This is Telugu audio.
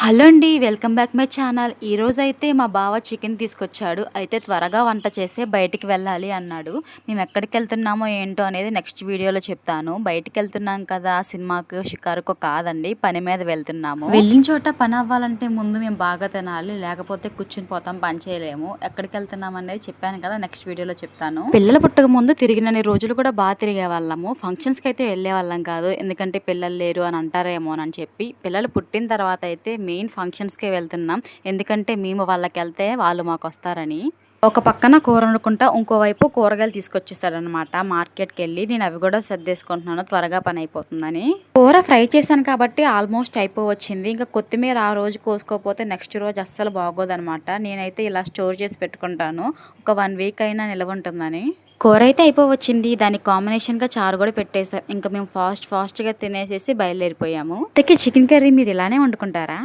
హలో అండి. Welcome back my channel. ఈరోజైతే మా బావ చికెన్ తీసుకొచ్చాడు. అయితే త్వరగా వంట చేసి బయటికి వెళ్ళాలి అన్నాడు. మేము ఎక్కడికెళ్తున్నామో ఏంటో అనేది నెక్స్ట్ వీడియోలో చెప్తాను. బయటికెళ్తున్నాం కదా సినిమాకు, షికారుకో కాదండి. పని మీద వెళ్తున్నాము. వెళ్ళిన చోట పని అవ్వాలంటే ముందు మేము బాగా తినాలి. లేకపోతే కూర్చుని పోతాం, పని చేయలేము. ఎక్కడికెళ్తున్నాం అనేది చెప్పాను కదా, నెక్స్ట్ వీడియోలో చెప్తాను. పిల్లలు పుట్టక ముందు తిరిగినన్ని రోజులు కూడా బాగా తిరిగే వాళ్ళము. ఫంక్షన్స్కి అయితే వెళ్ళే వాళ్ళం కాదు. ఎందుకంటే పిల్లలు లేరు అని అంటారేమో అని చెప్పి. పిల్లలు పుట్టిన తర్వాత అయితే మెయిన్ ఫంక్షన్స్కే వెళ్తున్నాం. ఎందుకంటే మేము వాళ్ళకి వెళ్తే వాళ్ళు మాకు వస్తారని. ఒక పక్కన కూర వండుకుంటా, ఇంకోవైపు కూరగాయలు తీసుకొచ్చేసాడనమాట మార్కెట్కి వెళ్ళి. నేను అవి కూడా సర్దేసుకుంటున్నాను, త్వరగా పని అయిపోతుందని. కూర ఫ్రై చేశాను కాబట్టి ఆల్మోస్ట్ అయిపోవచ్చింది. ఇంకా కొత్తిమీర ఆ రోజు కోసుకోకపోతే నెక్స్ట్ రోజు అస్సలు బాగోదనమాట. నేనైతే ఇలా స్టోర్ చేసి పెట్టుకుంటాను, ఒక 1 వీక్ అయినా నిల్వ ఉంటుందని. కూర అయితే అయిపోవచ్చింది. దానికి కాంబినేషన్గా చారు కూడా పెట్టేసాం. ఇంకా మేము ఫాస్ట్గా తినేసేసి బయలుదేరిపోయాము. చికెన్ కర్రీ మీరు ఇలానే వండుకుంటారా?